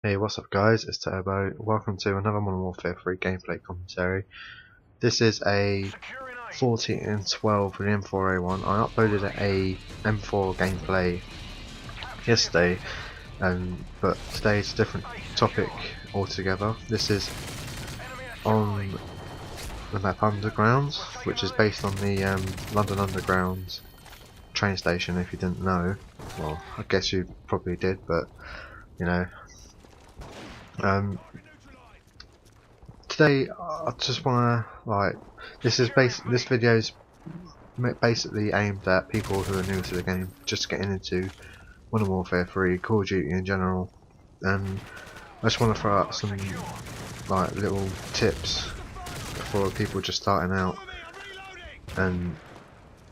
Hey, what's up guys, it's Turbo. Welcome to another Modern Warfare 3 Gameplay Commentary. This is a 40 and 12 for the M4A1. I uploaded a M4 gameplay yesterday, but today it's a different topic altogether. This is on the map Underground, which is based on the London Underground train station. If you didn't know, well, I guess you probably did, but you know. Today I just wanna this video is basically aimed at people who are new to the game, just getting into Modern Warfare 3, Call of Duty in general, and I just want to throw out some little tips for people just starting out, and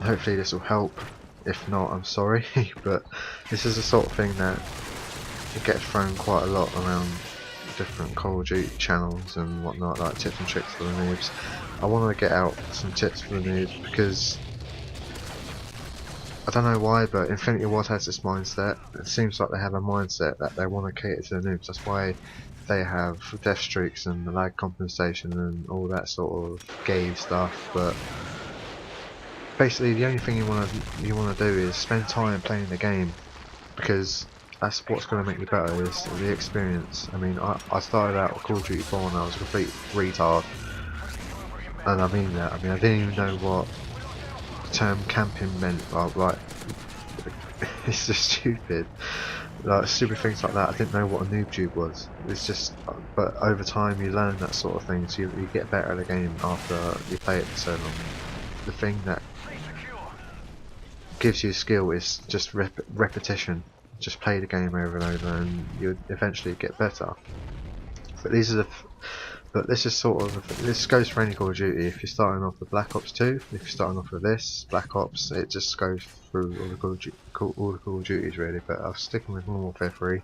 hopefully this will help. If not, I'm sorry, but this is the sort of thing that it gets thrown quite a lot around different Call of Duty channels and whatnot, like tips and tricks for the noobs. I want to get out some tips for the noobs because I don't know why, but Infinity Ward has this mindset. It seems like they have a mindset that they want to cater to the noobs. That's why they have death streaks and the lag compensation and all that sort of gay stuff. But basically, the only thing you want to do is spend time playing the game, because that's what's going to make you better, is the experience. I mean, I started out with Call of Duty 4 and I was a complete retard, and I mean that. I mean, I didn't even know what the term camping meant. Like, it's just stupid. Like stupid things like that. I didn't know what a noob tube was. It's just, but over time you learn that sort of thing, so you get better at the game after you play it for so long. The thing that gives you skill is just repetition. Just play the game over and over, and you eventually get better. But this is sort of, this goes for any Call of Duty. If you're starting off with Black Ops 2, if you're starting off with this Black Ops, it just goes through all the Call of Duties really. But I'm sticking with Modern Warfare 3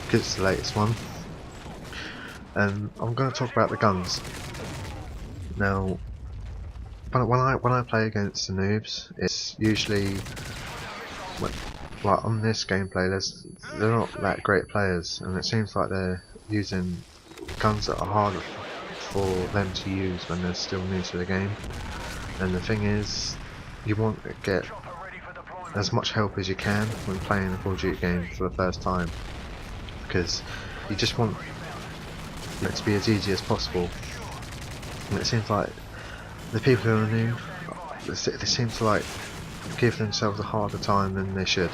because it's the latest one. And I'm going to talk about the guns now. When I play against the noobs, it's usually like on this gameplay, they're not that great players, and it seems like they're using guns that are harder for them to use when they're still new to the game. And the thing is, you want to get as much help as you can when playing a Call of Duty game for the first time, because you just want it to be as easy as possible. And it seems like the people who are new, they seem to give themselves a harder time than they should.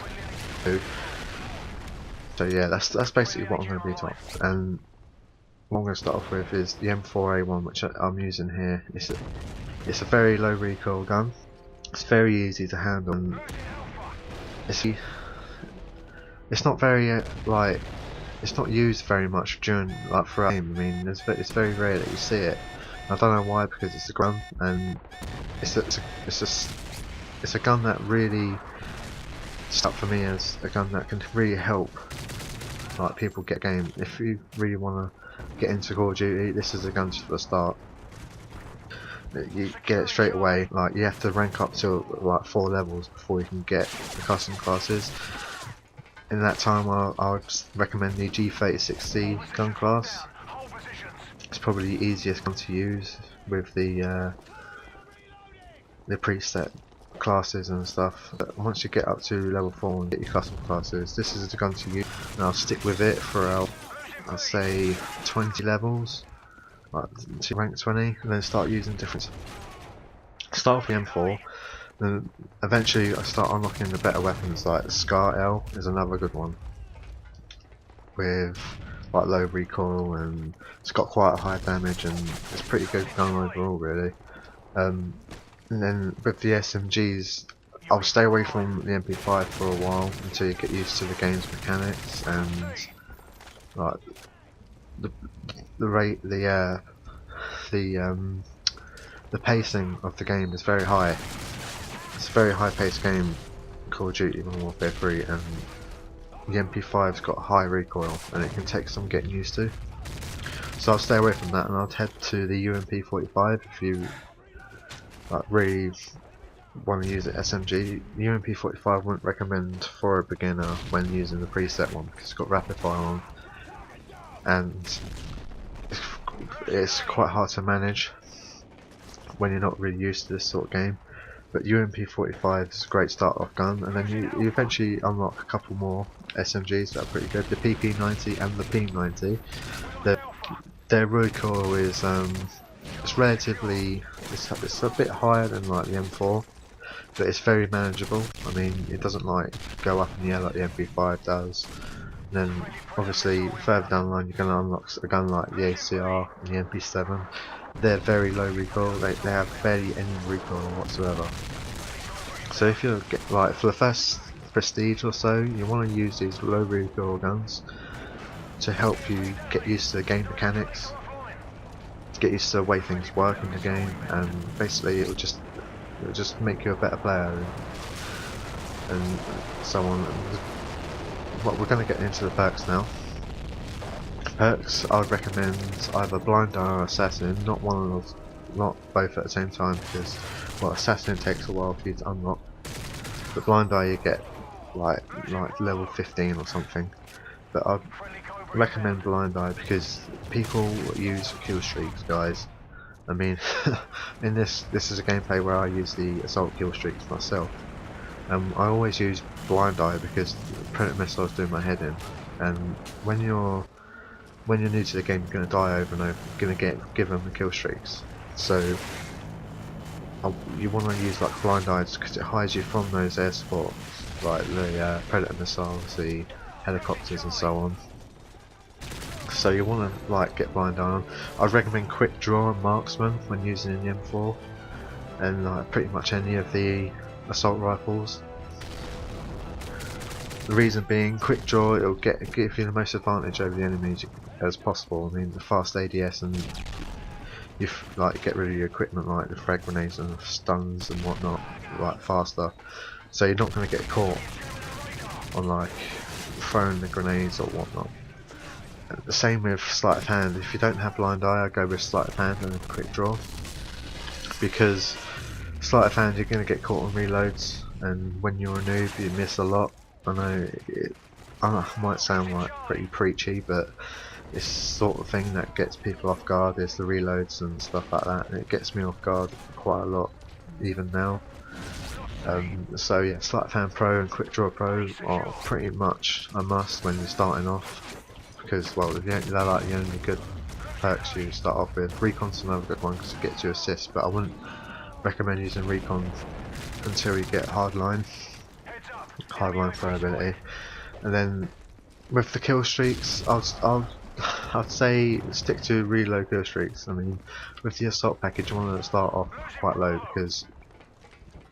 So yeah, that's basically what I'm going to be talking. And what I'm going to start off with is the M4A1, which I'm using here. It's a very low recoil gun. It's very easy to handle, and it's not very it's not used very much during for a game. I mean, it's very rare that you see it. I don't know why, because it's a gun, and it's a gun that really stuck for me as a gun that can really help people get game. If you really want to get into Call of Duty, this is a gun for the start. You get it straight away. You have to rank up to 4 levels before you can get the custom classes. In that time, I would recommend the G36C gun class. It's probably the easiest gun to use with the preset classes and stuff. But once you get up to level 4 and get your custom classes, this is the gun to use, and I'll stick with it for I'll say 20 levels, to rank 20, and then start using different. Start with the M4, then eventually I start unlocking the better weapons, like the Scar L is another good one with low recoil, and it's got quite a high damage, and it's a pretty good gun overall really. And then with the SMGs, I'll stay away from the MP5 for a while until you get used to the game's mechanics, and the pacing of the game is very high. It's a very high paced game, Call of Duty Modern Warfare 3, and the MP5's got high recoil and it can take some getting used to. So I'll stay away from that, and I'll head to the UMP45 if you really want to use it SMG. The UMP45 I wouldn't recommend for a beginner when using the preset one, because it's got rapid fire on. and it's quite hard to manage when you're not really used to this sort of game. But UMP45 is a great start off gun, and then you eventually unlock a couple more SMGs that are pretty good. The PP90 and the P90. Their recoil is it's relatively it's a bit higher than like the M4, but it's very manageable. I mean, it doesn't like go up in the air like the MP5 does. And then obviously further down the line you're going to unlock a gun like the ACR and the MP7. They're very low recoil. They have barely any recoil whatsoever. So if you're like for the first prestige or so, you want to use these low recoil guns to help you get used to the game mechanics, get used to the way things work in the game, and basically it'll just make you a better player and so on. Well, we're going to get into the perks now. Perks, I would recommend either Blind Eye or Assassin, not both at the same time, because well, Assassin takes a while for you to unlock, but Blind Eye you get like level 15 or something. But I'd recommend Blind Eye because people use kill streaks, guys. I mean, in this is a gameplay where I use the assault kill streaks myself. I always use Blind Eye because Predator missiles do my head in, and when you're new to the game, you're going to die over and over. You're going to get given the kill streaks. So you want to use like Blind Eyes because it hides you from those air supports, like the Predator missiles, the helicopters, and so on. So you want to like get Blind Eye on. I'd recommend Quick Draw and Marksman when using the M4, and like pretty much any of the assault rifles. The reason being, Quick Draw, it'll give you the most advantage over the enemies as possible. I mean, the fast ADS, and you like get rid of your equipment like the frag grenades and stuns and whatnot like faster. So you're not going to get caught on like throwing the grenades or whatnot. The same with sleight of hand. If you don't have Blind Eye, I go with sleight of hand and Quick Draw, because sleight of hand you're going to get caught on reloads, and when you're a noob you miss a lot. I know it might sound like pretty preachy, but it's the sort of thing that gets people off guard, is the reloads and stuff like that, and it gets me off guard quite a lot even now. So yeah, Sleight of Hand Pro and Quick Draw Pro are pretty much a must when you're starting off, because well, they're like the only good perks you start off with. Recon's another good one because it gets you assists, but I wouldn't recommend using Recon until you get Hardline throw-ability. And then with the kill streaks, I'd say stick to really low kill streaks. I mean, with the assault package you want to start off quite low, because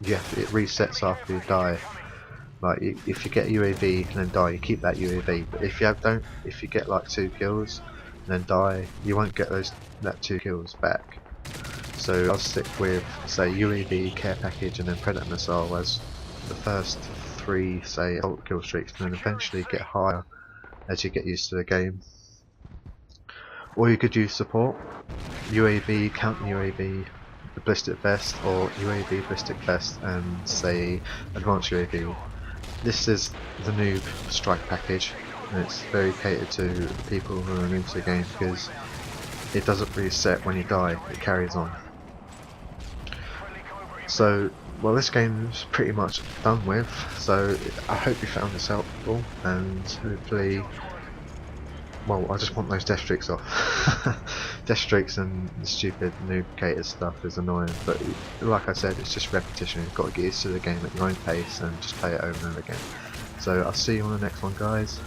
it resets after you die. Like if you get UAV and then die, you keep that UAV. But if you get like 2 kills and then die, you won't get that 2 kills back. So I'll stick with, say, UAV, care package, and then Predator missile as the first 3, say, assault kill streaks, and then eventually get higher as you get used to the game. Or you could use support, UAV, counter UAV, the ballistic vest, or UAV, ballistic vest, and say advanced UAV. This is the noob strike package, and it's very catered to people who are new to the game because it doesn't reset when you die, it carries on. So, well, this game is pretty much done with, so I hope you found this helpful, and hopefully, well, I just want those death streaks off. Death streaks and the stupid noob catered stuff is annoying, but like I said, it's just repetition. You've got to get used to the game at your own pace and just play it over and over again. So I'll see you on the next one, guys.